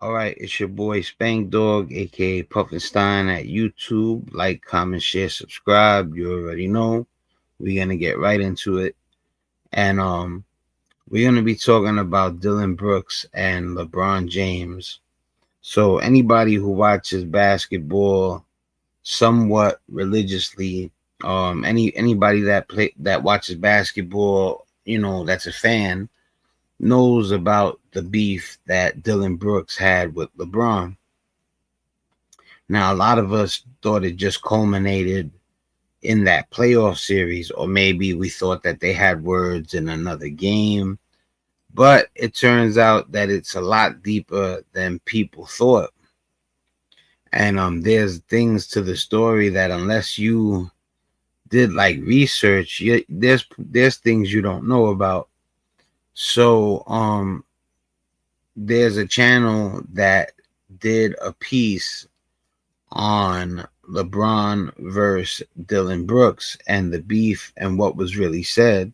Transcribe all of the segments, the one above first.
All right, it's your boy Spank Dog, aka Puffinstein at YouTube. Like, comment, share, subscribe. You already know. We're gonna get right into it, and we're gonna be talking about Dillon Brooks and LeBron James. So anybody who watches basketball somewhat religiously, anybody that watches basketball, that's a fan, knows about the beef that Dillon Brooks had with LeBron. Now, a lot of us thought it just culminated in that playoff series, or maybe we thought that they had words in another game. But it turns out that it's a lot deeper than people thought. And there's things to the story that unless you did like research, there's things you don't know about. So there's a channel that did a piece on LeBron versus Dillon Brooks and the beef and what was really said.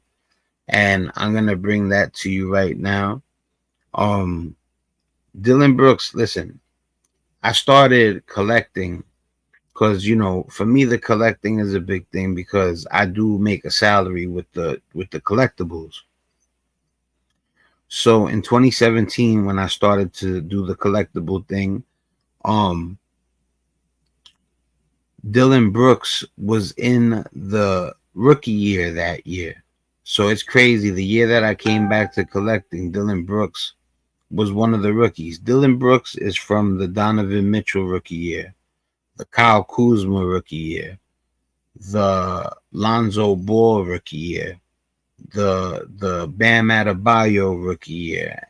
And I'm gonna bring that to you right now. Dillon Brooks, listen, I started collecting because for me the collecting is a big thing because I do make a salary with the collectibles. So in 2017, when I started to do the collectible thing, um Dillon Brooks was in the rookie year that year. So it's crazy. The year that I came back to collecting, Dillon Brooks was one of the rookies. Dillon Brooks is from the Donovan Mitchell rookie year, the Kyle Kuzma rookie year, the Lonzo Ball rookie year, the Bam Adebayo rookie year,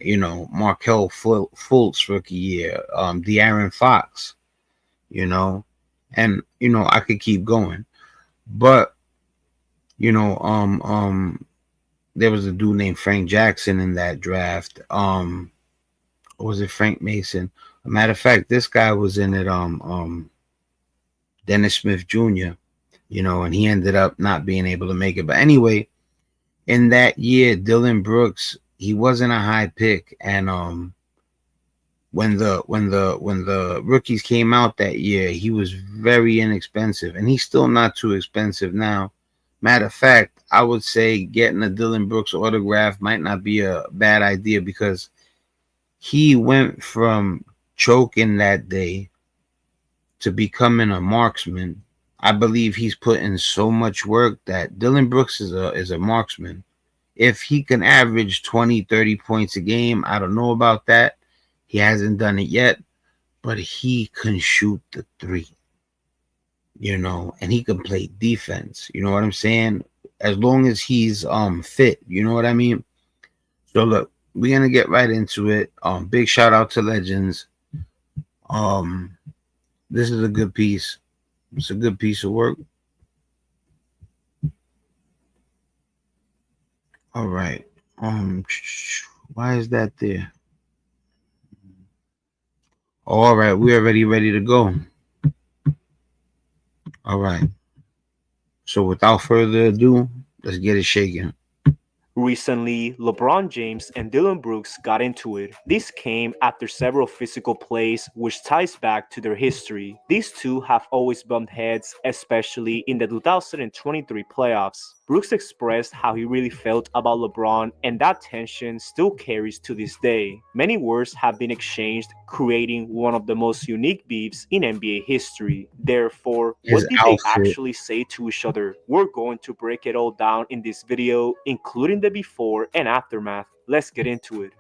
Markel Fultz rookie year, De'Aaron Fox, and I could keep going, but there was a dude named Frank Jackson in that draft. Or was it Frank Mason? A matter of fact, this guy was in it. Dennis Smith Jr. And he ended up not being able to make it. But anyway, in that year, Dillon Brooks, he wasn't a high pick, and when the rookies came out that year, he was very inexpensive, and he's still not too expensive now. Matter of fact, I would say getting a Dillon Brooks autograph might not be a bad idea because he went from choking that day to becoming a marksman. I believe he's put in so much work that Dillon Brooks is a marksman. If he can average 20, 30 points a game, I don't know about that. He hasn't done it yet, but he can shoot the three, and he can play defense. You know what I'm saying? As long as he's fit, you know what I mean? So look, we're gonna get right into it. Big shout out to Legends. This is a good piece. It's a good piece of work. All right. Why is that there? All right, we're already ready to go. All right. So without further ado, let's get it shaking. Recently, LeBron James and Dillon Brooks got into it. This came after several physical plays, which ties back to their history. These two have always bumped heads, especially in the 2023 playoffs. Brooks expressed how he really felt about LeBron, and that tension still carries to this day. Many words have been exchanged, creating one of the most unique beefs in NBA history. Therefore, His what did they outfit. actually say to each other? We're going to break it all down in this video, including the before and aftermath. Let's get into it.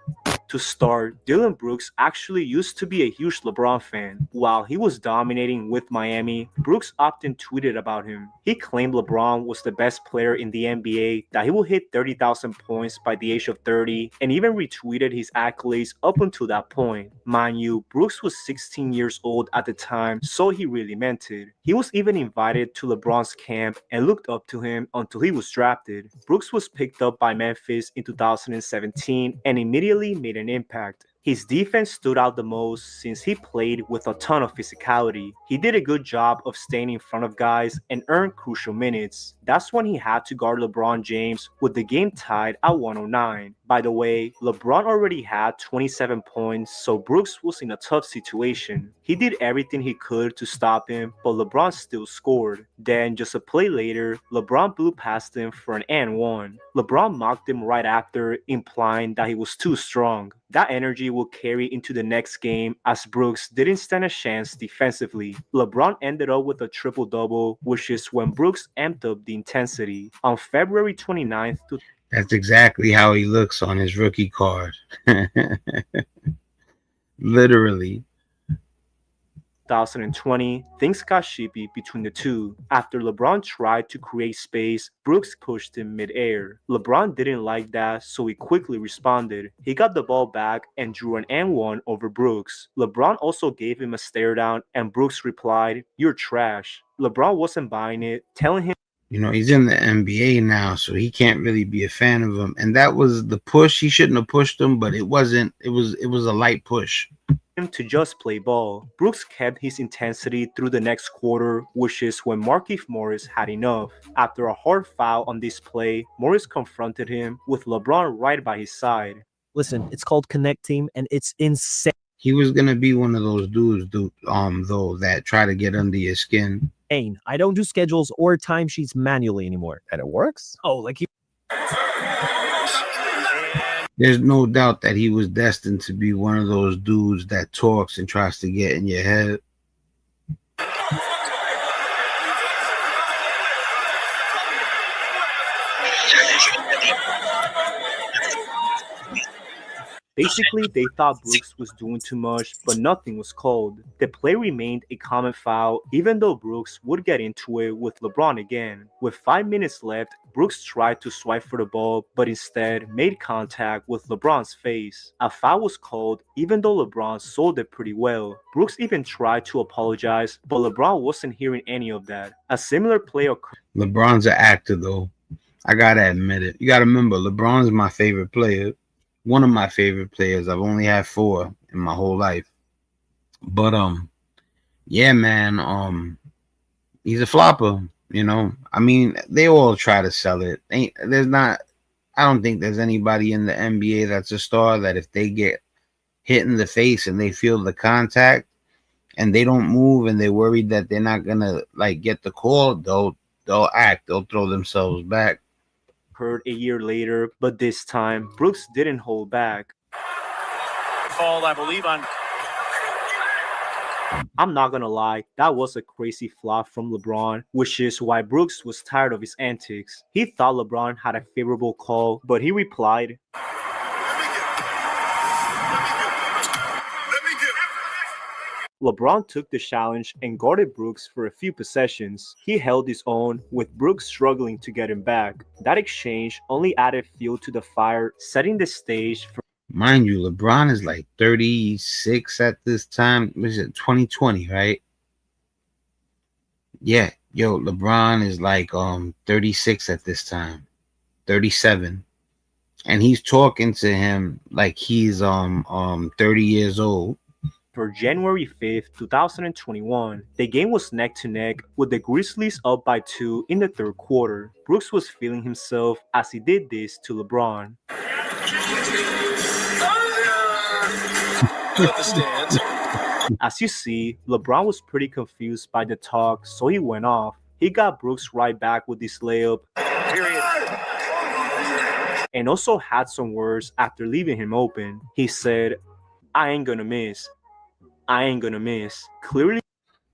To start, Dillon Brooks actually used to be a huge LeBron fan. While he was dominating with Miami, Brooks often tweeted about him. He claimed LeBron was the best player in the NBA, that he would hit 30,000 points by the age of 30, and even retweeted his accolades up until that point. Mind you, Brooks was 16 years old at the time, so he really meant it. He was even invited to LeBron's camp and looked up to him until he was drafted. Brooks was picked up by Memphis in 2017 and immediately made an impact. His defense stood out the most since he played with a ton of physicality. He did a good job of staying in front of guys and earned crucial minutes. That's when he had to guard LeBron James with the game tied at 109. By the way, LeBron already had 27 points, so Brooks was in a tough situation. He did everything he could to stop him, but LeBron still scored. Then, just a play later, LeBron blew past him for an and one. LeBron mocked him right after, implying that he was too strong. That energy will carry into the next game as Brooks didn't stand a chance defensively. LeBron ended up with a triple-double, which is when Brooks amped up the intensity. On February 29th, That's exactly how he looks on his rookie card. Literally. 2020, things got shippy between the two. After LeBron tried to create space, Brooks pushed him mid-air. LeBron didn't like that, so he quickly responded. He got the ball back and drew an and one over Brooks. LeBron also gave him a stare down, and Brooks replied, "You're trash." LeBron wasn't buying it, telling him He's in the NBA now, so he can't really be a fan of him. And that was the push. He shouldn't have pushed him, but it wasn't. It was a light push. to just play ball. Brooks kept his intensity through the next quarter, which is when Markieff Morris had enough. After a hard foul on this play, Morris confronted him with LeBron right by his side. Listen, it's called Connect Team, and it's insane. He was gonna be one of those dudes, though, that try to get under your skin. I don't do schedules or timesheets manually anymore. And it works? Oh, like you. There's no doubt that he was destined to be one of those dudes that talks and tries to get in your head. Basically, they thought Brooks was doing too much, but nothing was called. The play remained a common foul, even though Brooks would get into it with LeBron again. With 5 minutes left, Brooks tried to swipe for the ball, but instead made contact with LeBron's face. A foul was called, even though LeBron sold it pretty well. Brooks even tried to apologize, but LeBron wasn't hearing any of that. A similar play occurred. LeBron's an actor, though. I gotta admit it. You gotta remember, LeBron's my favorite player. One of my favorite players. I've only had 4 in my whole life. But yeah, man, he's a flopper, I mean, they all try to sell it. I don't think there's anybody in the NBA that's a star that if they get hit in the face and they feel the contact and they don't move and they're worried that they're not gonna get the call, they'll act, they'll throw themselves back. Occurred a year later, but this time Brooks didn't hold back. Called, I believe, on. I'm not gonna lie, that was a crazy flop from LeBron, which is why Brooks was tired of his antics. He thought LeBron had a favorable call, but he replied, LeBron took the challenge and guarded Brooks for a few possessions. He held his own, with Brooks struggling to get him back. That exchange only added fuel to the fire, setting the stage for. Mind you, LeBron is like 36 at this time. Was it 2020, right? Yeah, LeBron is like 36 at this time, 37, and he's talking to him like he's 30 years old. For January 5th, 2021, the game was neck to neck with the Grizzlies up by 2 in the third quarter. Brooks was feeling himself as he did this to LeBron. As you see, LeBron was pretty confused by the talk, so he went off. He got Brooks right back with his layup. And also had some words after leaving him open. He said, I ain't gonna miss. Clearly,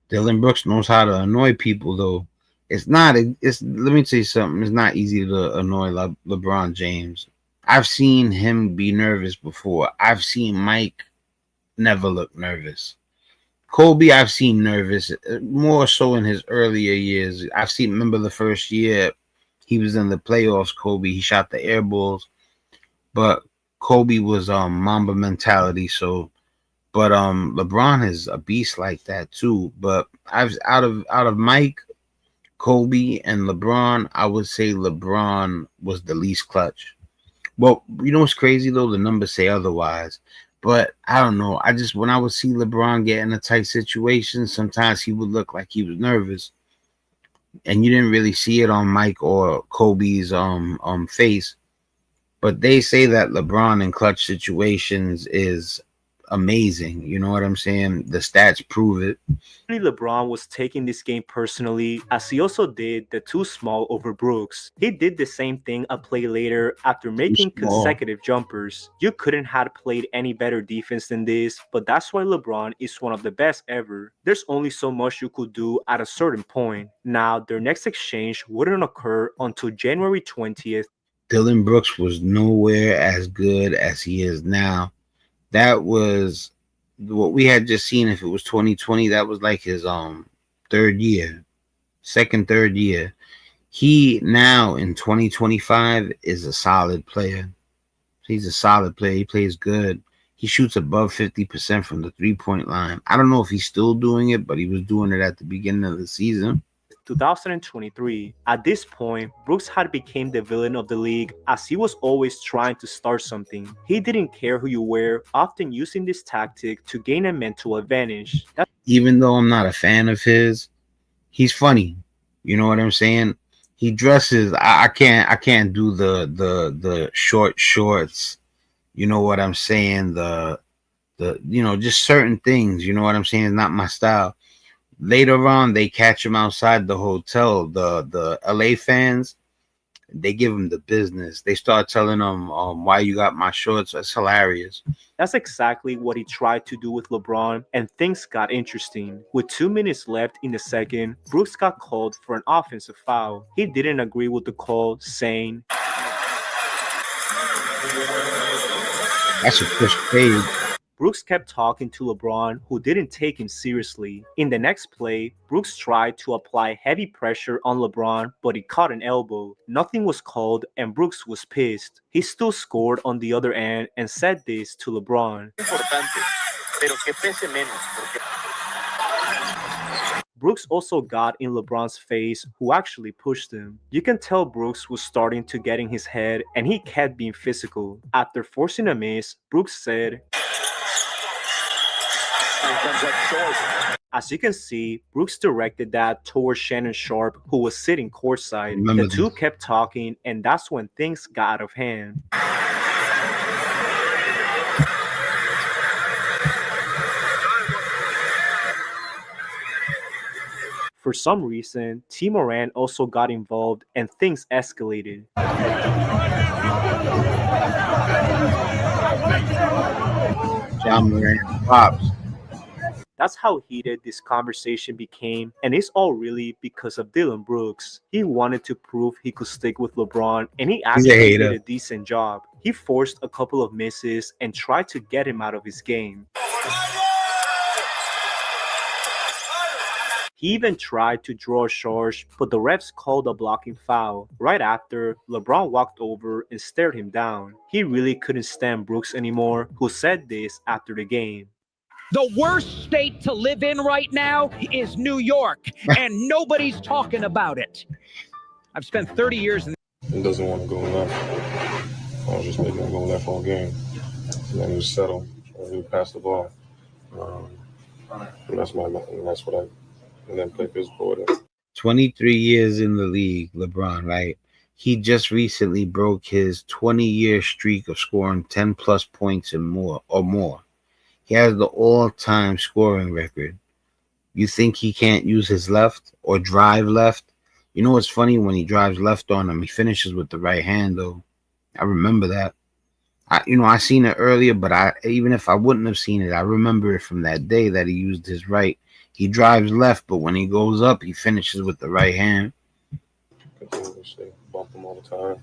Dillon Brooks knows how to annoy people, though. Let me tell you something. It's not easy to annoy LeBron James. I've seen him be nervous before. I've seen Mike never look nervous. Kobe, I've seen nervous, more so in his earlier years. Remember the first year he was in the playoffs, Kobe, he shot the air balls. But Kobe was Mamba mentality, so. But LeBron is a beast like that too. But out of Mike, Kobe, and LeBron, I would say LeBron was the least clutch. Well, you know what's crazy though? The numbers say otherwise. But I don't know. I just when I would see LeBron get in a tight situation, sometimes he would look like he was nervous, and you didn't really see it on Mike or Kobe's face. But they say that LeBron in clutch situations is amazing. You know what I'm saying? The stats prove it. LeBron was taking this game personally, as he also did the too small over Brooks. He did the same thing a play later after making small. consecutive jumpers. You couldn't have played any better defense than this, but that's why LeBron is one of the best ever. There's only so much you could do at a certain point. Now, their next exchange wouldn't occur until January 20th. Dillon Brooks was nowhere as good as he is now. That was what we had just seen. If it was 2020, that was like his third year, third year. He now in 2025 is a solid player. He's a solid player. He plays good. He shoots above 50% from the 3-point line. I don't know if he's still doing it, but he was doing it at the beginning of the season. 2023. At this point, Brooks had become the villain of the league, as he was always trying to start something. He didn't care who you were, often using this tactic to gain a mental advantage. Even though I'm not a fan of his, he's funny. You know what I'm saying? He dresses. I can't do the short shorts. You know what I'm saying? The just certain things. You know what I'm saying? It's not my style. Later on, they catch him outside the hotel. The LA fans, they give him the business. They start telling him, why you got my shorts. It's hilarious. That's exactly what he tried to do with LeBron, and things got interesting. With 2 minutes left in the second, Brooks got called for an offensive foul. He didn't agree with the call, saying, That's a push fade. Brooks kept talking to LeBron, who didn't take him seriously. In the next play, Brooks tried to apply heavy pressure on LeBron, but he caught an elbow. Nothing was called, and Brooks was pissed. He still scored on the other end and said this to LeBron. Brooks also got in LeBron's face, who actually pushed him. You can tell Brooks was starting to get in his head, and he kept being physical. After forcing a miss, Brooks said, as you can see, Brooks directed that towards Shannon Sharpe, who was sitting courtside. The two kept talking, and that's when things got out of hand. For some reason, T. Moran also got involved, and things escalated. John Moran pops. That's how heated this conversation became, and it's all really because of Dillon Brooks. He wanted to prove he could stick with LeBron, and he actually did a decent job. He forced a couple of misses and tried to get him out of his game. He even tried to draw a charge, but the refs called a blocking foul. Right after, LeBron walked over and stared him down. He really couldn't stand Brooks anymore, who said this after the game. The worst state to live in right now is New York, and nobody's talking about it. I've spent 30 years in... He doesn't want to go left. I was just making him go left all game. And then he was settled. He would pass the ball. And that's what I... And then play physical with it. 23 years in the league, LeBron, right? He just recently broke his 20-year streak of scoring 10-plus points and more. He has the all-time scoring record. You think he can't use his left or drive left? You know what's funny? When he drives left on him, he finishes with the right hand, though. I remember that. I seen it earlier, but even if I wouldn't have seen it, I remember it from that day that he used his right. He drives left, but when he goes up, he finishes with the right hand. Continuously bump him all the time.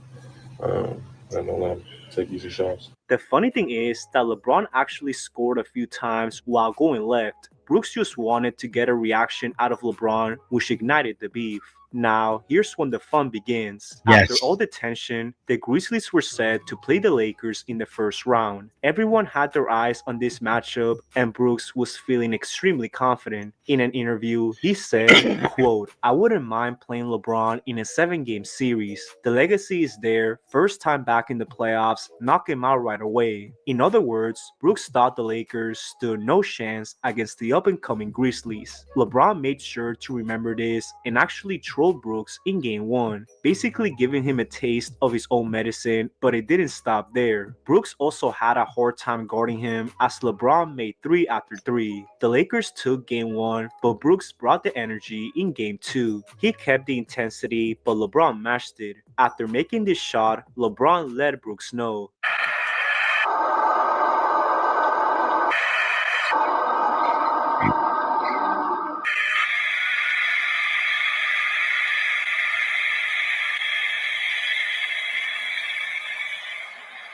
And don't let him take easy shots. The funny thing is that LeBron actually scored a few times while going left. Brooks just wanted to get a reaction out of LeBron, which ignited the beef. Now, here's when the fun begins. Yes. After all the tension, the Grizzlies were set to play the Lakers in the first round. Everyone had their eyes on this matchup, and Brooks was feeling extremely confident. In an interview, he said, quote, "I wouldn't mind playing LeBron in a 7-game series. The legacy is there, first time back in the playoffs, knock him out right away." In other words, Brooks thought the Lakers stood no chance against the up-and-coming Grizzlies. LeBron made sure to remember this and actually trolled Brooks in Game 1, basically giving him a taste of his own medicine, but it didn't stop there. Brooks also had a hard time guarding him as LeBron made 3 after 3. The Lakers took Game 1, but Brooks brought the energy in Game 2. He kept the intensity, but LeBron matched it. After making this shot, LeBron let Brooks know,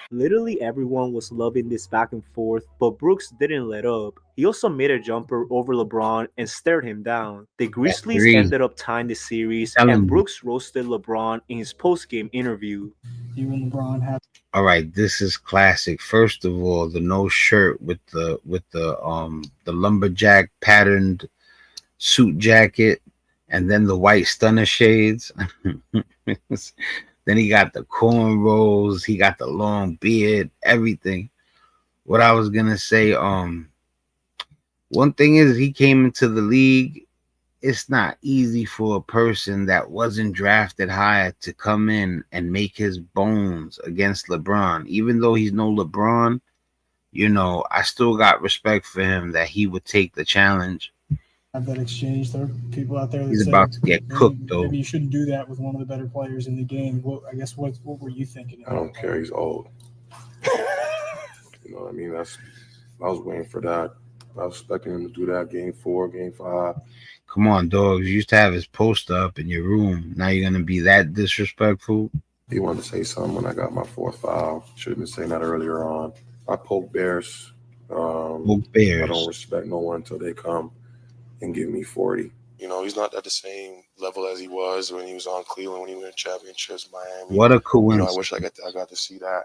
literally everyone was loving this back and forth, but Brooks didn't let up. He also made a jumper over LeBron and stared him down. The Grizzlies ended up tying the series, and Brooks roasted LeBron in his post-game interview. You and LeBron have. All right, this is classic. First of all, the no shirt with the lumberjack patterned suit jacket, and then the white stunner shades. Then he got the cornrows, he got the long beard, everything. What I was gonna say, one thing is he came into the league. It's not easy for a person that wasn't drafted high to come in and make his bones against LeBron. Even though he's no LeBron, you know, I still got respect for him that he would take the challenge. Have that exchange. There are people out there that He's say, about to get cooked, though. Maybe you shouldn't do that with one of the better players in the game. What were you thinking? I don't care. He's old. You know what I mean? I was waiting for that. I was expecting him to do that Game 4, Game 5. Come on, dogs. You used to have his poster up in your room. Now you're going to be that disrespectful? He wanted to say something when I got my 4th foul. Should have been saying that earlier on. I poke bears. I don't respect no one until they come and give me 40. You know, he's not at the same level as he was when he was on Cleveland, when he won championships, Miami. What a coincidence. You know, I wish I got to see that.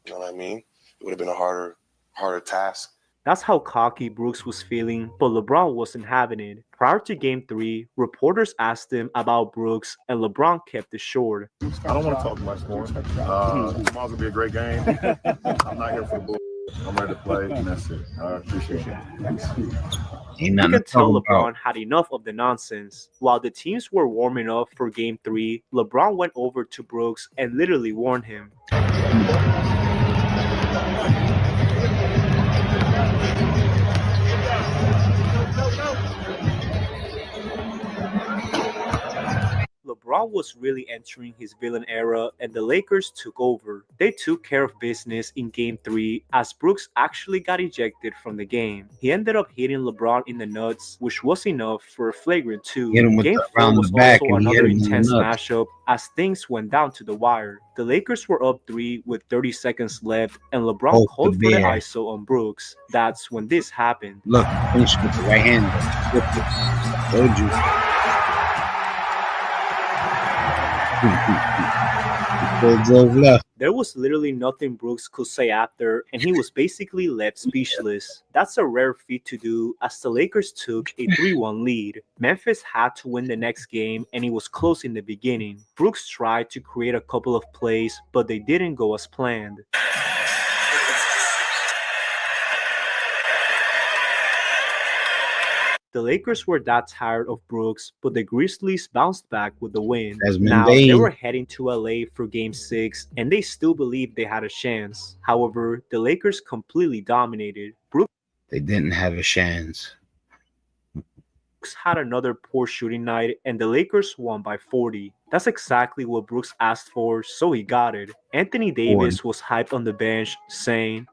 You know what I mean? It would have been a harder task. That's how cocky Brooks was feeling, but LeBron wasn't having it. Prior to Game 3, reporters asked him about Brooks, and LeBron kept it short. I don't want to talk much more. Tomorrow's going to be a great game. I'm not here for the bull. I'm ready to play, and that's it. I appreciate it. You could tell LeBron had enough of the nonsense. While the teams were warming up for Game 3, LeBron went over to Brooks and literally warned him. LeBron was really entering his villain era, and the Lakers took over. They took care of business in Game 3 as Brooks actually got ejected from the game. He ended up hitting LeBron in the nuts, which was enough for a flagrant 2. Game 4 was also another intense matchup as things went down to the wire. The Lakers were up 3 with 30 seconds left, and LeBron called for the ISO on Brooks. That's when this happened. Look, finish with the right hand. Told you. There was literally nothing Brooks could say after, and he was basically left speechless. That's a rare feat to do, as the Lakers took a 3-1 lead. Memphis had to win the next game, and it was close in the beginning. Brooks tried to create a couple of plays, but they didn't go as planned. The Lakers were that tired of Brooks, but the Grizzlies bounced back with the win. Now, they were heading to LA for Game 6, and they still believed they had a chance. However, the Lakers completely dominated. They didn't have a chance. Brooks had another poor shooting night, and the Lakers won by 40. That's exactly what Brooks asked for, so he got it. Anthony Davis was hyped on the bench, saying,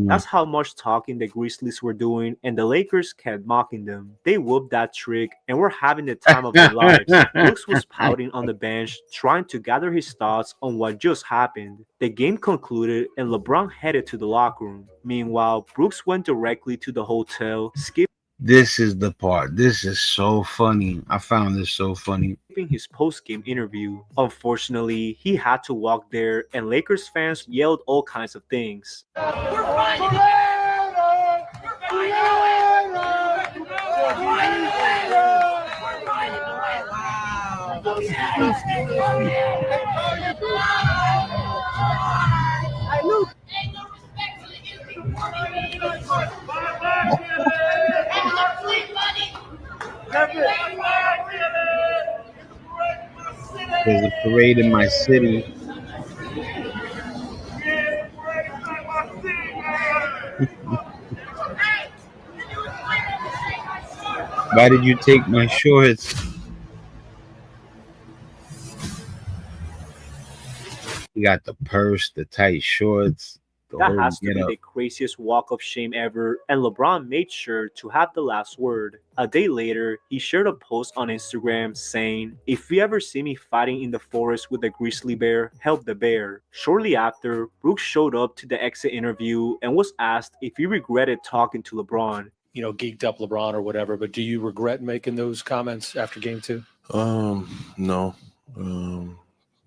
that's how much talking the Grizzlies were doing, and the Lakers kept mocking them. They whooped that trick and were having the time of their lives. Brooks was pouting on the bench, trying to gather his thoughts on what just happened. The game concluded, and LeBron headed to the locker room. Meanwhile, Brooks went directly to the hotel, skipped This is the part. This is so funny. I found this so funny. In his post-game interview, unfortunately, he had to walk there, and Lakers fans yelled all kinds of things. There's a parade in my city. Why did you take my shorts? He got the purse, the tight shorts, the That whole has to get be up. the craziest walk of shame ever, and LeBron made sure to have the last word. A day later, he shared a post on Instagram saying, "If you ever see me fighting in the forest with a grizzly bear, help the bear." Shortly after, Brooks showed up to the exit interview and was asked if he regretted talking to LeBron. Geeked up LeBron or whatever, but do you regret making those comments after game 2? No.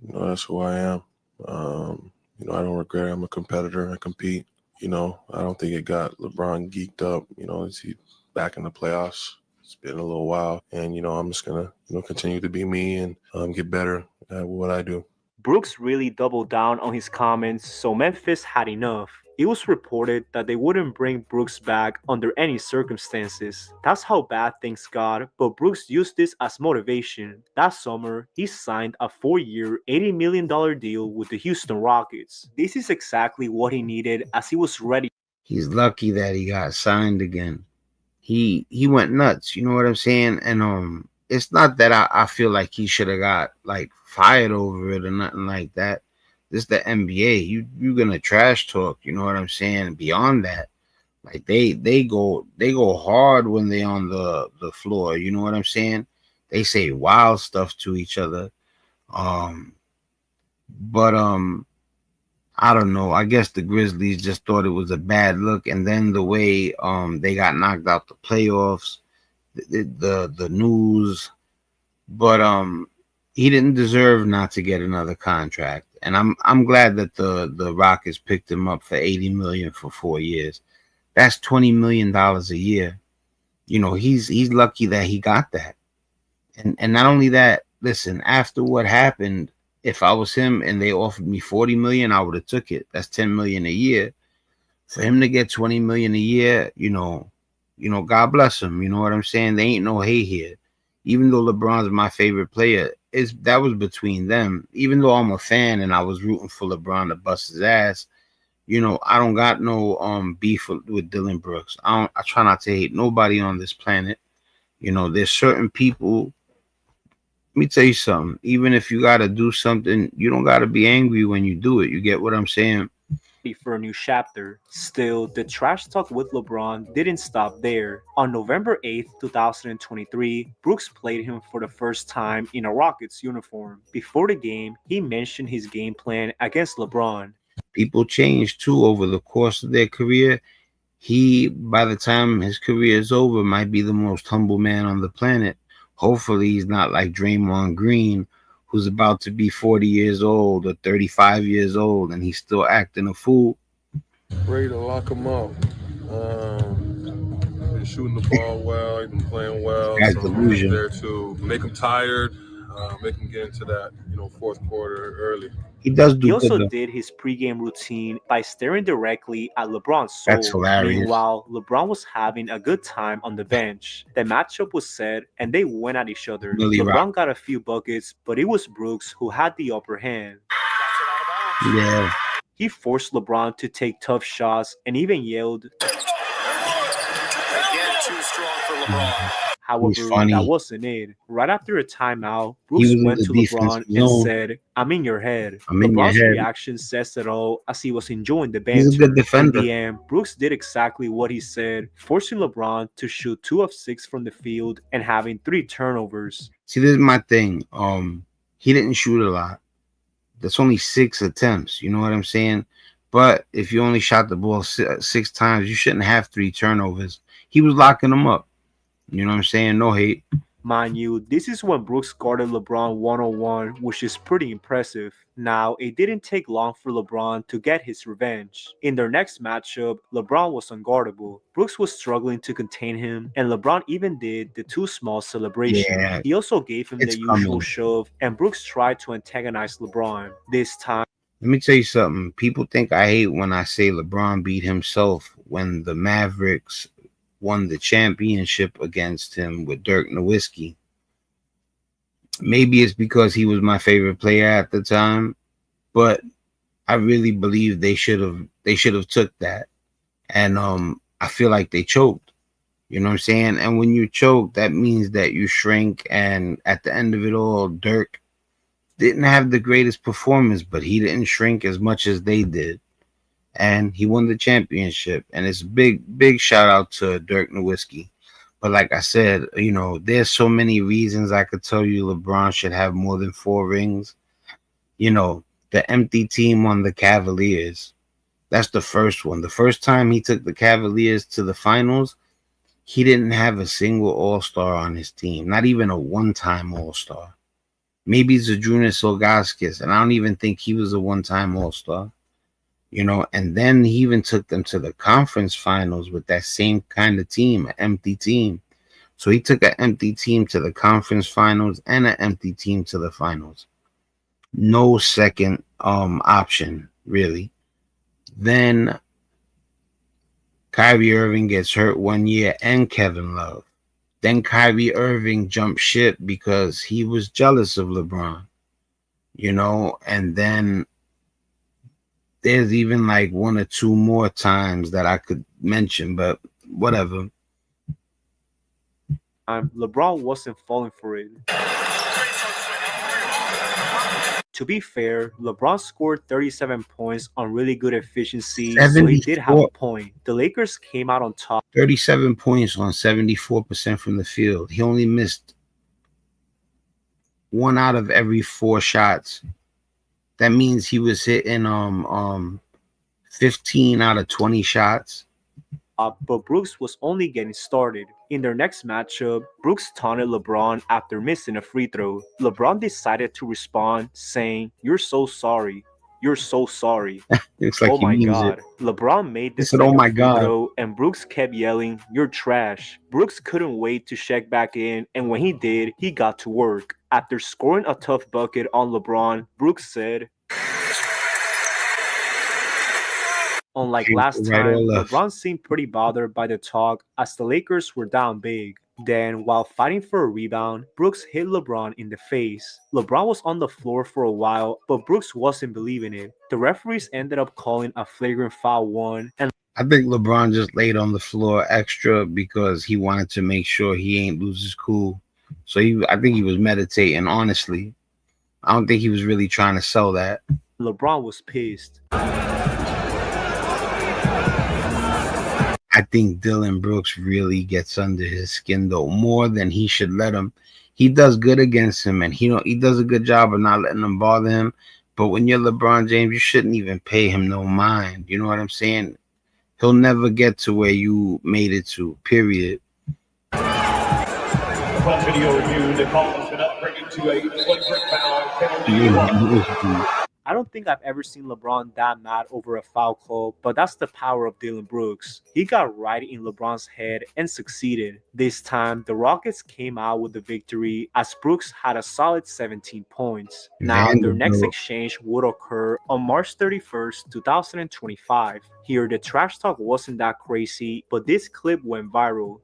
That's who I am. I don't regret it. I'm a competitor. I compete. I don't think it got LeBron geeked up. Is he back in the playoffs? It's been a little while, and I'm just gonna continue to be me and get better at what I do. Brooks really doubled down on his comments, so Memphis had enough. It was reported that they wouldn't bring Brooks back under any circumstances. That's how bad things got, but Brooks used this as motivation. That summer, he signed a 4-year, $80 million deal with the Houston Rockets. This is exactly what he needed as he was ready. He's lucky that he got signed again. He went nuts, you know what I'm saying? And it's not that I feel like he should have got like fired over it or nothing like that. This is the NBA. You're gonna trash talk, you know what I'm saying? Beyond that, like they go hard when they on the floor, you know what I'm saying? They say wild stuff to each other. But I don't know. I guess the Grizzlies just thought it was a bad look, and then the way they got knocked out the playoffs, the news, but he didn't deserve not to get another contract. And I'm glad that the Rockets picked him up for $80 million for 4 years. That's $20 million a year. He's lucky that he got that. And not only that, listen, after what happened, if I was him and they offered me $40 million, I would have took it. That's $10 million a year. For him to get $20 million a year, God bless him. You know what I'm saying? There ain't no hate here. Even though LeBron's my favorite player, that was between them. Even though I'm a fan and I was rooting for LeBron to bust his ass, I don't got no beef with Dillon Brooks. I try not to hate nobody on this planet. There's certain people. Let me tell you something. Even if you gotta do something, you don't gotta be angry when you do it. You get what I'm saying? For a new chapter. Still, the trash talk with LeBron didn't stop there. On November 8th, 2023, Brooks played him for the first time in a Rockets uniform. Before the game, he mentioned his game plan against LeBron. People change too over the course of their career. He, by the time his career is over, might be the most humble man on the planet. Hopefully he's not like Draymond Green, who's about to be 40 years old or 35 years old, and he's still acting a fool. Ready to lock him up. Been shooting the ball well. He's been playing well. That's so delusion. There to make him tired, make him get into that, fourth quarter early. He does do. He also good, did his pregame routine by staring directly at LeBron's soul. That's hilarious. Meanwhile, LeBron was having a good time on the bench. The matchup was set, and they went at each other. Really LeBron got a few buckets, but it was Brooks who had the upper hand. Yeah. He forced LeBron to take tough shots and even yelled, Again, too strong for LeBron. However, that wasn't it. Right after a timeout, Brooks went to LeBron and zone. said, "I'm in your head." I'm in LeBron's your head. reaction says it all as he was enjoying the He's banter. a good defender. In the end, Brooks did exactly what he said, forcing LeBron to shoot 2 of 6 from the field and having 3 turnovers. See, this is my thing. He didn't shoot a lot. That's only 6 attempts. You know what I'm saying? But if you only shot the ball 6 times, you shouldn't have 3 turnovers. He was locking them up. You know what I'm saying? No hate. Mind you, this is when Brooks guarded LeBron one-on-one, which is pretty impressive. Now, it didn't take long for LeBron to get his revenge. In their next matchup, LeBron was unguardable. Brooks was struggling to contain him, and LeBron even did the too small celebration. Yeah, He also gave him it's the usual coming. shove, and Brooks tried to antagonize LeBron. This time, Let me tell you something. People think I hate when I say LeBron beat himself when the Mavericks won the championship against him with Dirk Nowitzki. Maybe it's because he was my favorite player at the time, but I really believe they should have took that. And I feel like they choked. You know what I'm saying? And when you choke, that means that you shrink. And at the end of it all, Dirk didn't have the greatest performance, but he didn't shrink as much as they did. And he won the championship. And it's big shout out to Dirk Nowitzki. But like I said, you know, there's so many reasons I could tell you LeBron should have more than 4 rings. You know, the empty team on the Cavaliers. That's the first one. The first time he took the Cavaliers to the finals, he didn't have a single all-star on his team. Not even a one-time all-star. Maybe Zydrunas Ilgauskas, and I don't even think he was a one-time all-star. You know, and then he even took them to the conference finals with that same kind of team, an empty team. So he took an empty team to the conference finals and an empty team to the finals. No second option, really. Then Kyrie Irving gets hurt 1 year and Kevin Love. Then Kyrie Irving jumped ship because he was jealous of LeBron. You know, and then there's even like 1 or 2 more times that I could mention, but whatever. LeBron wasn't falling for it. To be fair, LeBron scored 37 points on really good efficiency, so he did have a point. The Lakers came out on top. 37 points on 74% from the field. He only missed 1 out of every 4 shots. That means he was hitting 15 out of 20 shots. But Brooks was only getting started. In their next matchup, Brooks taunted LeBron after missing a free throw. LeBron decided to respond, saying, "You're so sorry. You're so sorry." Looks like oh he my means God. it. LeBron made the Said, "Oh my free God." throw, and Brooks kept yelling, "You're trash." Brooks couldn't wait to check back in, and when he did, he got to work. After scoring a tough bucket on LeBron, Brooks said, unlike last time, LeBron seemed pretty bothered by the talk as the Lakers were down big. Then, while fighting for a rebound, Brooks hit LeBron in the face. LeBron was on the floor for a while, but Brooks wasn't believing it. The referees ended up calling a flagrant foul 1, and I think LeBron just laid on the floor extra because he wanted to make sure he ain't lose his cool. So I think he was meditating, honestly. I don't think he was really trying to sell that. LeBron was pissed. I think Dillon Brooks really gets under his skin, though, more than he should let him. He does good against him, and he does a good job of not letting him bother him. But when you're LeBron James, you shouldn't even pay him no mind. You know what I'm saying? He'll never get to where you made it to, period. Upon video review, the call has been upgraded to a flagrant foul penalty. I don't think I've ever seen LeBron that mad over a foul call, but that's the power of Dillon Brooks. He got right in LeBron's head and succeeded. This time, the Rockets came out with the victory as Brooks had a solid 17 points. Now, their next exchange would occur on March 31st, 2025. Here, the trash talk wasn't that crazy, but this clip went viral.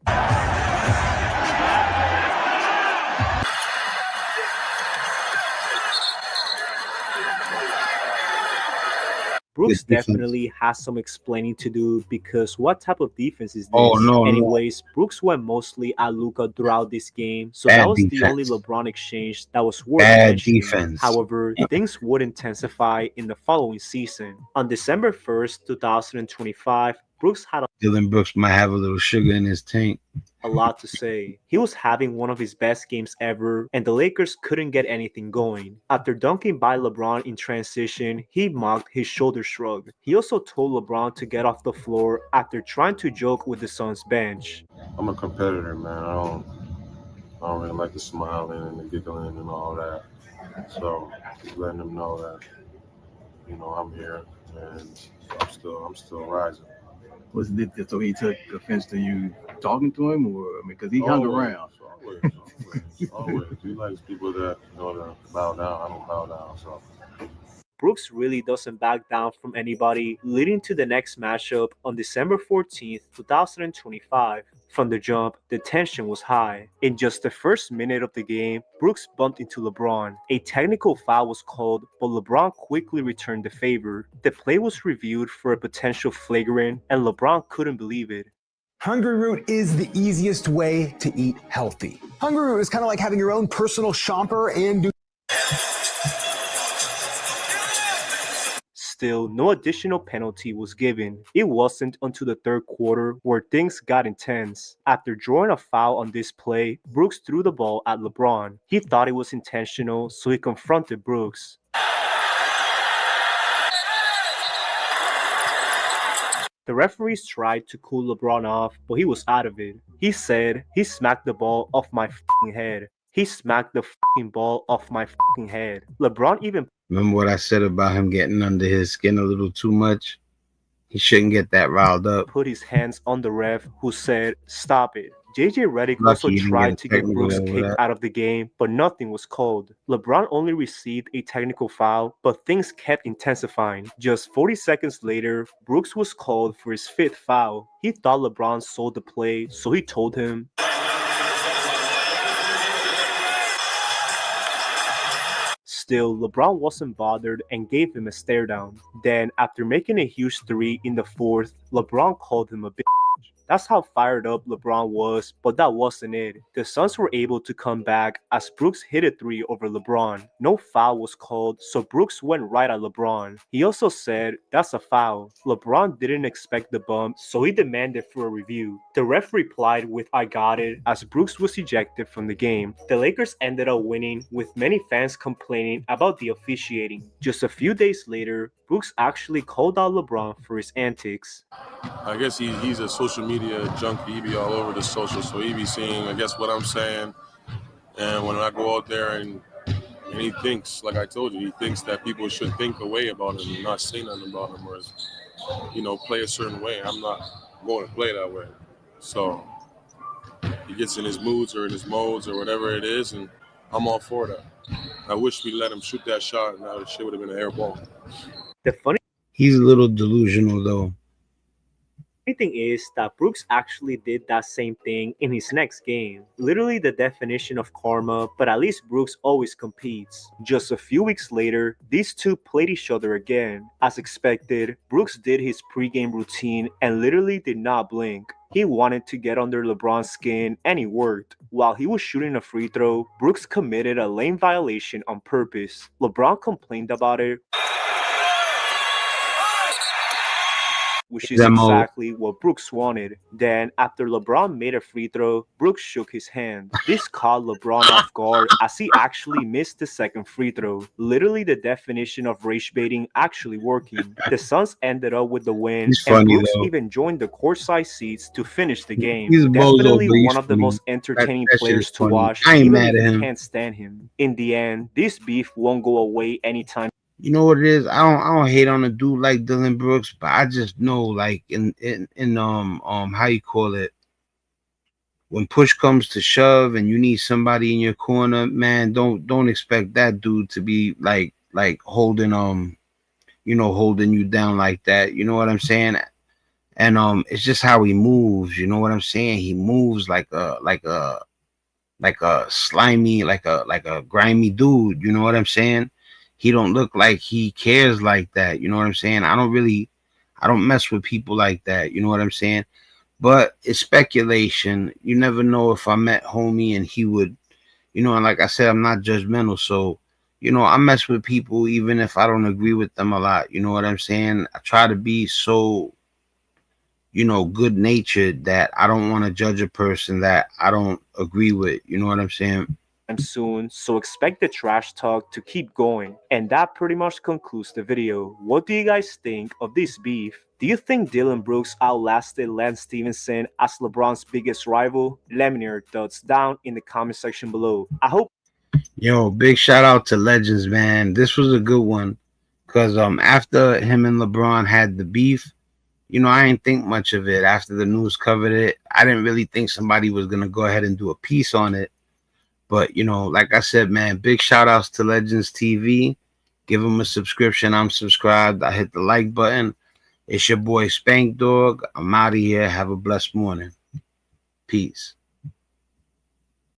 Brooks definitely has some explaining to do because what type of defense is this? Anyways, Brooks went mostly at Luka throughout this game, so that was the only LeBron exchange that was worth mentioning. However, things would intensify in the following season. On December 1st, 2025, Brooks had Dillon Brooks might have a little sugar in his tank. a lot to say. He was having one of his best games ever, and the Lakers couldn't get anything going. After dunking by LeBron in transition, he mocked his shoulder shrug. He also told LeBron to get off the floor after trying to joke with the Suns bench. I'm a competitor, man. I don't really like the smiling and the giggling and all that. So just letting them know that, I'm here and I'm still rising. Was it so he took offense to you talking to him, or because he hung around? Always. He likes people that to bow down. I don't bow down, so. Brooks really doesn't back down from anybody, leading to the next matchup on December 14th, 2025. From the jump, the tension was high. In just the first minute of the game, Brooks bumped into LeBron. A technical foul was called, but LeBron quickly returned the favor. The play was reviewed for a potential flagrant, and LeBron couldn't believe it. Hungry Root is the easiest way to eat healthy. Hungry Root is kind of like having your own personal shopper and Still, no additional penalty was given. It wasn't until the third quarter where things got intense. After drawing a foul on this play, Brooks threw the ball at LeBron. He thought it was intentional, so he confronted Brooks. The referees tried to cool LeBron off, but he was out of it. He said, "He smacked the ball off my f***ing head. He smacked the f***ing ball off my f***ing head." LeBron even... Remember what I said about him getting under his skin a little too much? He shouldn't get that riled up. Put his hands on the ref, who said, "Stop it." JJ Redick also tried to get Brooks kicked out of the game, but nothing was called. LeBron only received a technical foul, but things kept intensifying. Just 40 seconds later, Brooks was called for his fifth foul. He thought LeBron sold the play, so he told him, Still, LeBron wasn't bothered and gave him a stare down. Then, after making a huge three in the fourth, LeBron called him a bitch. That's how fired up LeBron was, but that wasn't it. The Suns were able to come back as Brooks hit a three over LeBron. No foul was called, so Brooks went right at LeBron. He also said, "That's a foul." LeBron didn't expect the bump, so he demanded for a review. The ref replied with "I got it," as Brooks was ejected from the game. The Lakers ended up winning, with many fans complaining about the officiating. Just a few days later, Brooks actually called out LeBron for his antics. I guess he's a social media junkie. He be all over the social, so he be seeing, I guess, what I'm saying. And when I go out there and he thinks, like I told you, he thinks that people should think a way about him and not say nothing about him, or play a certain way. I'm not going to play that way. So he gets in his moods or in his modes or whatever it is, and I'm all for that. I wish we let him shoot that shot, and that shit would have been an air ball. He's a little delusional, though. The thing is that Brooks actually did that same thing in his next game. Literally the definition of karma, but at least Brooks always competes. Just a few weeks later, these two played each other again. As expected, Brooks did his pregame routine and literally did not blink. He wanted to get under LeBron's skin, and it worked. While he was shooting a free throw, Brooks committed a lane violation on purpose. LeBron complained about it, which is exactly what Brooks wanted. Then, after LeBron made a free throw, Brooks shook his hand. This caught LeBron off guard as he actually missed the second free throw. Literally the definition of rage baiting actually working. The Suns ended up with the win, and Brooks even joined the courtside seats to finish the game. Definitely one of the most entertaining players to watch, even if you can't stand him. In the end, this beef won't go away anytime. You know what it is? I don't hate on a dude like Dillon Brooks, but I just know, like, in how you call it, when push comes to shove and you need somebody in your corner, man, don't expect that dude to be like holding holding you down like that. You know what I'm saying? And it's just how he moves. You know what I'm saying? He moves like a slimy, like a grimy dude. You know what I'm saying? He don't look like he cares like that. You know what I'm saying? I don't mess with people like that. You know what I'm saying? But it's speculation. You never know if I met homie and he would, and like I said, I'm not judgmental. So, I mess with people even if I don't agree with them a lot. You know what I'm saying? I try to be so, you know, good natured, that I don't want to judge a person that I don't agree with. You know what I'm saying? Soon, so expect the trash talk to keep going. And that pretty much concludes the video. What do you guys think of this beef? Do you think Dillon Brooks outlasted Lance Stevenson as LeBron's biggest rival? Let me know your thoughts down in the comment section below. I hope. Yo, big shout out to Legends, man. This was a good one, because after him and LeBron had the beef, you know, I didn't think much of it. After the news covered it, I didn't really think somebody was gonna go ahead and do a piece on it. But, you know, like I said, man, big shout outs to Legends TV. Give them a subscription. I'm subscribed. I hit the like button. It's your boy Spank Dog. I'm out of here. Have a blessed morning. Peace.